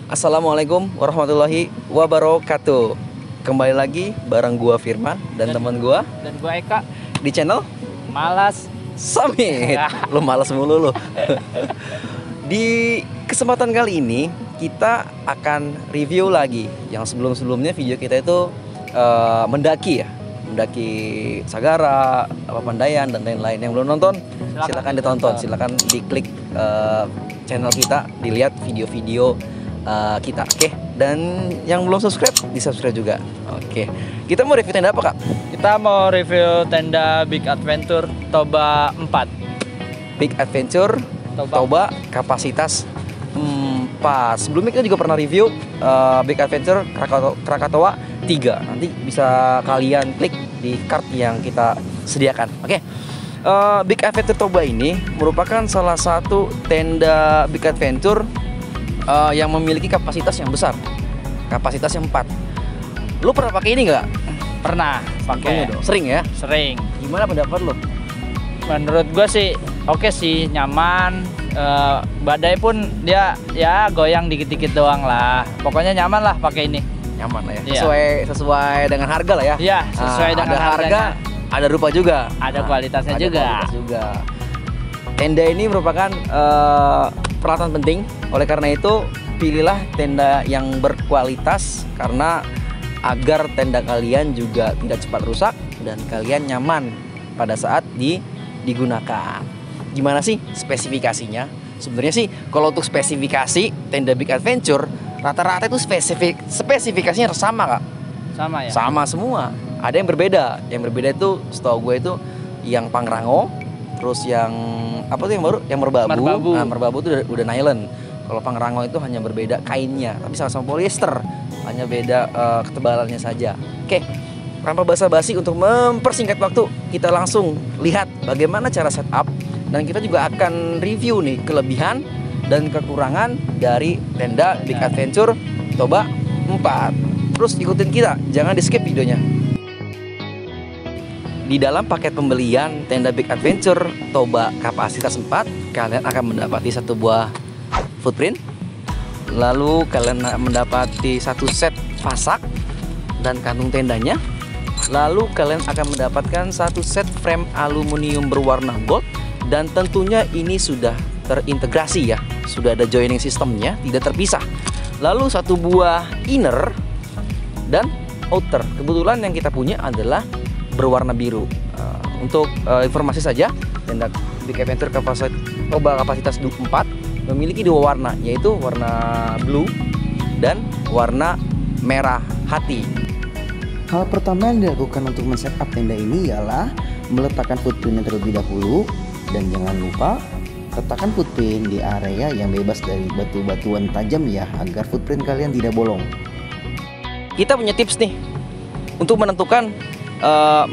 Assalamualaikum warahmatullahi wabarakatuh. Kembali lagi bareng gua Firman dan teman gua dan gua Eka di channel Malas Summit. Lu malas mulu lu. Di kesempatan kali ini kita akan review lagi yang sebelum-sebelumnya video kita itu mendaki Sagara, Papandayan dan lain-lain. Yang belum nonton silakan ditonton, silakan diklik channel kita, dilihat video-video kita, oke? Dan yang belum subscribe, di subscribe juga, oke? Kita mau review tenda apa, Kak? Kita mau review tenda Big Adventure Toba 4. Big Adventure Toba kapasitas 4. Sebelumnya kita juga pernah review Big Adventure Krakatoa 3. Nanti bisa kalian klik di card yang kita sediakan, oke? Big Adventure Toba ini merupakan salah satu tenda Big Adventure yang memiliki kapasitas yang besar, kapasitas yang 4. Lu pernah pakai ini nggak? Pernah pakai. Sering ya? Sering. Gimana pendapat lu? Menurut gue sih oke sih, nyaman. Badai pun dia ya goyang dikit-dikit doang lah. Pokoknya nyaman lah pakai ini. Nyaman lah ya. Iya. Sesuai dengan harga lah ya. Iya, sesuai dengan ada harga, ada rupa juga. Ada kualitasnya ada juga. Kualitas juga. Tenda ini merupakan peralatan penting. Oleh karena itu, pilihlah tenda yang berkualitas karena agar tenda kalian juga tidak cepat rusak dan kalian nyaman pada saat digunakan. Gimana sih spesifikasinya? Sebenarnya sih kalau untuk spesifikasi tenda Big Adventure rata-rata itu spesifikasinya sama, Kak. Sama ya? Sama semua. Ada yang berbeda. Yang berbeda itu setahu gue itu yang Pangrango, terus yang apa tuh yang baru? Yang merbabu. Nah, merbabu itu udah nylon. Kalau Pangrango itu hanya berbeda kainnya, tapi sama-sama polyester, hanya beda ketebalannya saja. Oke, tanpa basa-basi, untuk mempersingkat waktu, kita langsung lihat bagaimana cara setup, dan kita juga akan review nih kelebihan dan kekurangan dari tenda Big Adventure Toba 4. Terus ikutin kita, jangan di skip videonya. Di dalam paket pembelian tenda Big Adventure Toba kapasitas 4, kalian akan mendapati satu buah footprint, lalu kalian mendapati satu set vasak dan kantung tendanya, lalu kalian akan mendapatkan satu set frame aluminium berwarna gold, dan tentunya ini sudah terintegrasi ya, sudah ada joining sistemnya, tidak terpisah. Lalu satu buah inner dan outer. Kebetulan yang kita punya adalah berwarna biru. Untuk informasi saja, tenda Big Adventure Toba kapasitas 4 memiliki dua warna, yaitu warna blue dan warna merah hati. Hal pertama yang dilakukan untuk men-setup tenda ini ialah meletakkan footprintnya terlebih dahulu, dan jangan lupa letakkan footprint di area yang bebas dari batu-batuan tajam ya, agar footprint kalian tidak bolong. Kita punya tips nih untuk menentukan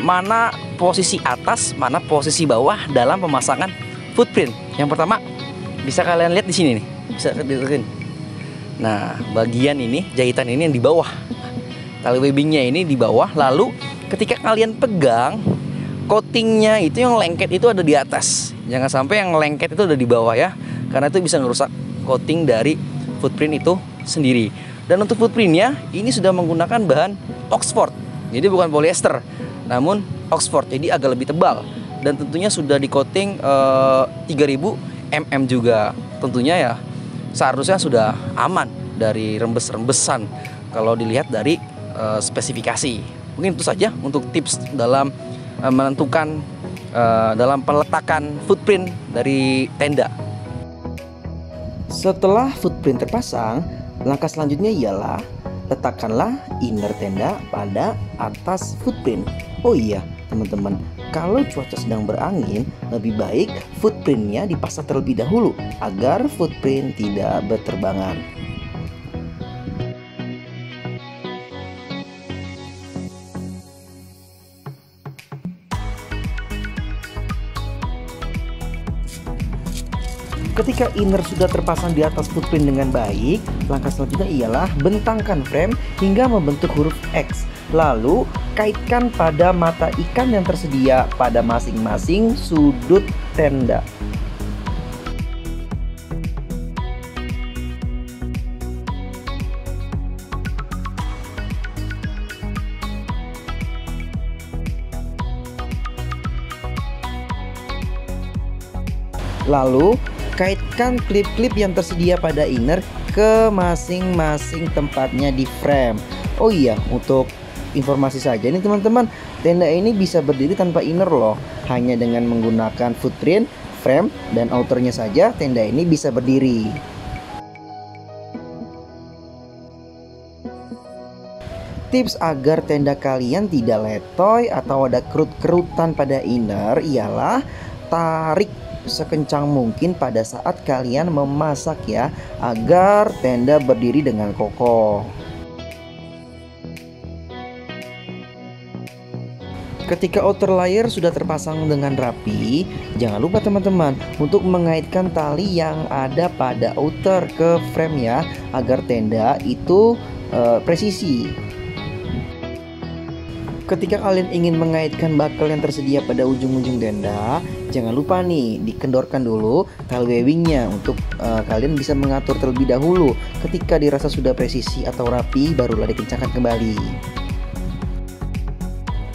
mana posisi atas, mana posisi bawah dalam pemasangan footprint. Yang pertama, bisa kalian lihat di sini nih, bisa dilihatin. Nah, bagian ini, jahitan ini yang di bawah, tali webbingnya ini di bawah. Lalu ketika kalian pegang, coatingnya itu yang lengket itu ada di atas. Jangan sampai yang lengket itu ada di bawah ya, karena itu bisa merusak coating dari footprint itu sendiri. Dan untuk footprintnya ini sudah menggunakan bahan Oxford, jadi bukan polyester, namun Oxford, jadi agak lebih tebal. Dan tentunya sudah di coating 3000 mm juga. Tentunya ya seharusnya sudah aman dari rembes-rembesan kalau dilihat dari spesifikasi. Mungkin itu saja untuk tips dalam menentukan dalam peletakan footprint dari tenda. Setelah footprint terpasang, langkah selanjutnya ialah letakkanlah inner tenda pada atas footprint. Oh iya teman-teman, kalau cuaca sedang berangin, lebih baik footprintnya dipasang terlebih dahulu agar footprint tidak berterbangan. Ketika inner sudah terpasang di atas footprint dengan baik, langkah selanjutnya ialah bentangkan frame hingga membentuk huruf X. Lalu kaitkan pada mata ikan yang tersedia pada masing-masing sudut tenda. Lalu kaitkan klip-klip yang tersedia pada inner ke masing-masing tempatnya di frame. Oh iya, untuk informasi saja nih teman-teman, tenda ini bisa berdiri tanpa inner loh. Hanya dengan menggunakan footprint, frame, dan outernya saja tenda ini bisa berdiri. Tips agar tenda kalian tidak letoy atau ada kerut-kerutan pada inner ialah tarik sekencang mungkin pada saat kalian memasak ya, agar tenda berdiri dengan kokoh. Ketika outer layer sudah terpasang dengan rapi, jangan lupa teman-teman untuk mengaitkan tali yang ada pada outer ke frame ya, agar tenda itu presisi. Ketika kalian ingin mengaitkan bakal yang tersedia pada ujung-ujung tenda, jangan lupa nih dikendorkan dulu tali weavingnya untuk kalian bisa mengatur terlebih dahulu. Ketika dirasa sudah presisi atau rapi, barulah dikencangkan kembali.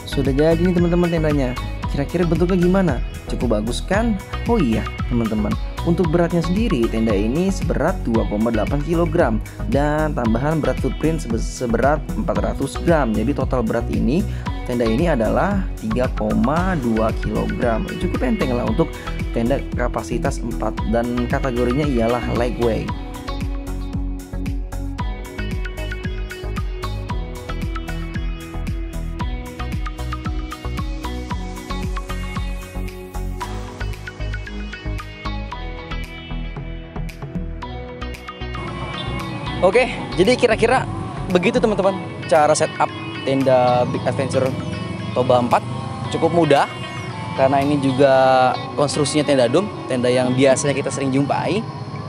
Sudah jadi nih teman-teman tendanya. Kira-kira bentuknya gimana? Cukup bagus kan? Oh iya teman-teman, untuk beratnya sendiri tenda ini seberat 2,8 kg dan tambahan berat footprint seberat 400 gram. Jadi total berat ini tenda ini adalah 3,2 kg. Cukup enteng lah untuk tenda kapasitas 4 dan kategorinya ialah lightweight. Oke, jadi kira-kira begitu teman-teman cara setup tenda Big Adventure Toba 4. Cukup mudah karena ini juga konstruksinya tenda dom, tenda yang biasanya kita sering jumpai.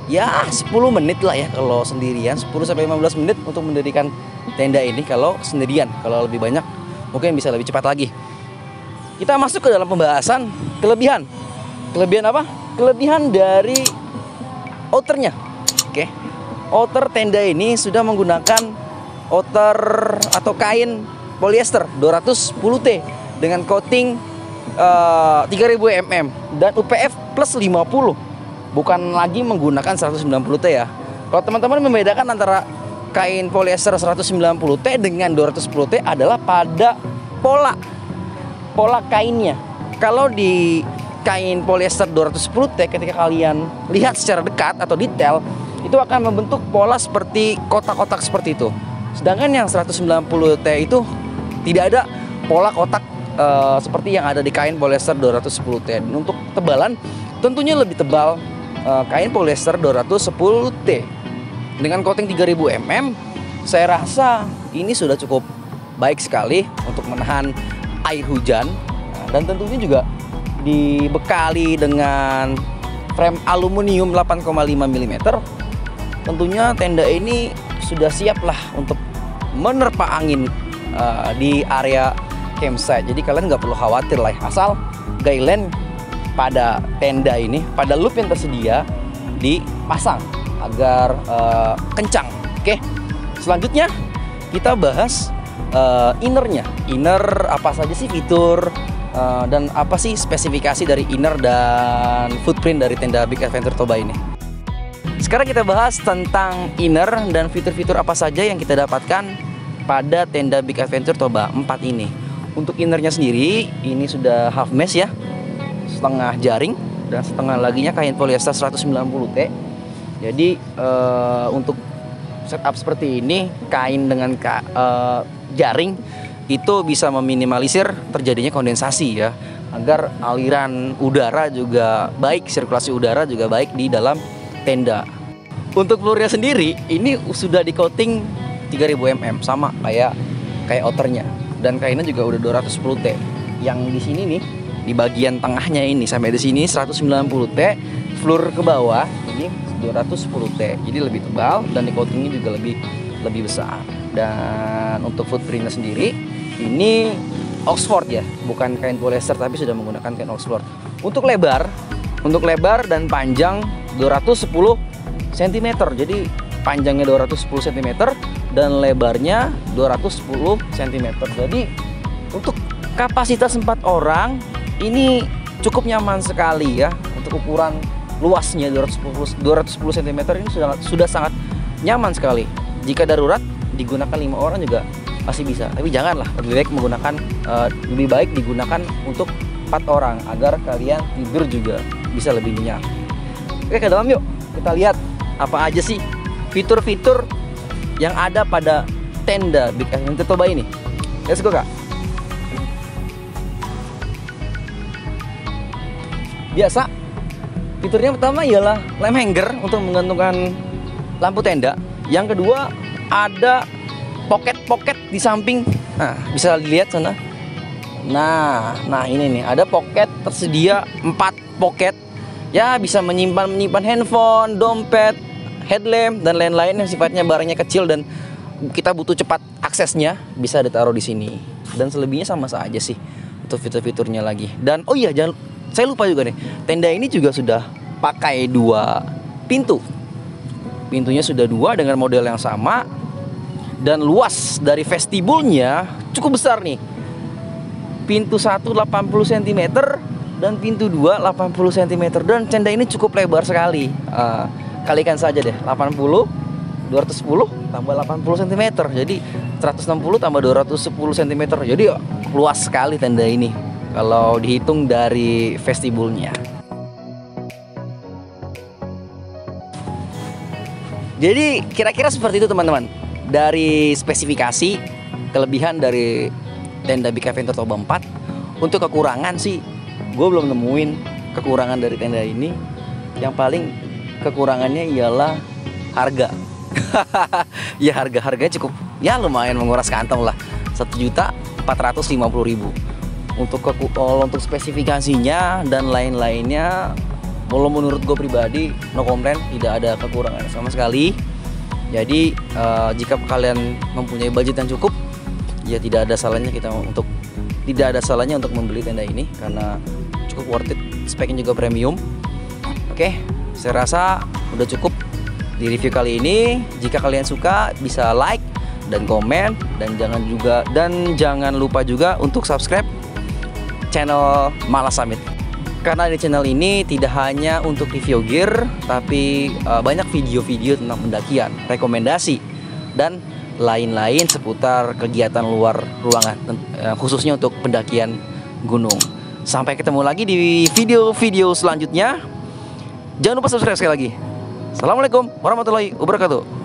Ya 10 menit lah ya kalau sendirian, 10-15 menit untuk mendirikan tenda ini kalau sendirian. Kalau lebih banyak mungkin bisa lebih cepat lagi. Kita masuk ke dalam pembahasan kelebihan. Kelebihan apa? Kelebihan dari outernya. Oke. Outer tenda ini sudah menggunakan outer atau kain polyester 210T dengan coating 3000 mm dan UPF plus 50. Bukan lagi menggunakan 190T ya. Kalau teman-teman membedakan antara kain polyester 190T dengan 210T adalah pada pola kainnya. Kalau di kain polyester 210T ketika kalian lihat secara dekat atau detail, itu akan membentuk pola seperti kotak-kotak seperti itu. Sedangkan yang 190T itu tidak ada pola kotak seperti yang ada di kain polyester 210T. Dan untuk tebalan tentunya lebih tebal kain polyester 210T. Dengan coating 3000 mm, saya rasa ini sudah cukup baik sekali untuk menahan air hujan. Dan tentunya juga dibekali dengan frame aluminium 8,5 mm. Tentunya tenda ini sudah siap lah untuk menerpa angin di area campsite. Jadi kalian nggak perlu khawatir lah, asal guideline pada tenda ini, pada loop yang tersedia dipasang agar kencang. Oke, selanjutnya kita bahas innernya. Inner apa saja sih fitur dan apa sih spesifikasi dari inner dan footprint dari tenda Big Adventure Toba ini. Sekarang kita bahas tentang inner dan fitur-fitur apa saja yang kita dapatkan pada tenda Big Adventure Toba 4 ini. Untuk innernya sendiri, ini sudah half mesh ya, setengah jaring dan setengah laginya kain polyester 190T. Jadi untuk setup seperti ini, kain dengan jaring itu bisa meminimalisir terjadinya kondensasi ya, agar aliran udara juga baik, sirkulasi udara juga baik di dalam tenda. Untuk floornya sendiri ini sudah di coating 3000 mm sama kayak outernya, dan kainnya juga udah 210T. Yang di sini nih di bagian tengahnya ini sampai di sini 190T, floor ke bawah ini 210T. Jadi lebih tebal dan di coatingnya juga lebih besar. Dan untuk footprintnya sendiri ini Oxford ya, bukan kain polyester tapi sudah menggunakan kain Oxford. Untuk lebar dan panjang 210 cm. Jadi panjangnya 210 cm dan lebarnya 210 cm. Jadi untuk kapasitas 4 orang ini cukup nyaman sekali ya untuk ukuran luasnya 210 cm ini sudah sangat nyaman sekali. Jika darurat digunakan 5 orang juga masih bisa, tapi janganlah, lebih baik digunakan untuk 4 orang agar kalian tidur juga bisa lebih nyenyak. Oke, ke dalam yuk, kita lihat apa aja sih fitur-fitur yang ada pada tenda Big Adventure Toba ini. Let's go, Kak. Biasa fiturnya pertama ialah lamp hanger untuk menggantungkan lampu tenda. Yang kedua ada pocket di samping. Nah, bisa dilihat sana. Nah ini nih, ada pocket tersedia 4 pocket. Ya, bisa menyimpan handphone, dompet, headlamp dan lain-lain yang sifatnya barangnya kecil dan kita butuh cepat aksesnya, bisa ditaruh di sini. Dan selebihnya sama saja sih untuk fitur-fiturnya lagi. Dan oh iya, saya lupa juga nih, tenda ini juga sudah pakai 2 pintu. Pintunya sudah 2 dengan model yang sama. Dan luas dari vestibulnya cukup besar nih. Pintu 1 80 cm dan pintu 2 80 cm. Dan tenda ini cukup lebar sekali. Kalikan saja deh, 80 210 tambah 80 cm. Jadi 160 tambah 210 cm. Jadi luas sekali tenda ini kalau dihitung dari vestibulnya. Jadi kira-kira seperti itu teman-teman. Dari spesifikasi, kelebihan dari tenda Big Adventure Toba 4. Untuk kekurangan sih, gue belum nemuin kekurangan dari tenda ini. Yang paling kekurangannya ialah harga. Ya, harganya cukup, ya lumayan menguras kantong lah. 1.450.000. Untuk spesifikasinya dan lain-lainnya, kalau menurut gue pribadi no komplain, tidak ada kekurangan sama sekali. Jadi jika kalian mempunyai budget yang cukup, ya tidak ada salahnya untuk membeli tenda ini karena cukup worth it, speknya juga premium. Oke, saya rasa udah cukup di review kali ini. Jika kalian suka, bisa like dan komen, dan jangan lupa juga untuk subscribe channel Malas Summit. Karena di channel ini tidak hanya untuk review gear, tapi banyak video-video tentang pendakian, rekomendasi, dan lain-lain seputar kegiatan luar ruangan, khususnya untuk pendakian gunung. Sampai ketemu lagi di video-video selanjutnya. Jangan lupa subscribe sekali lagi. Assalamualaikum warahmatullahi wabarakatuh.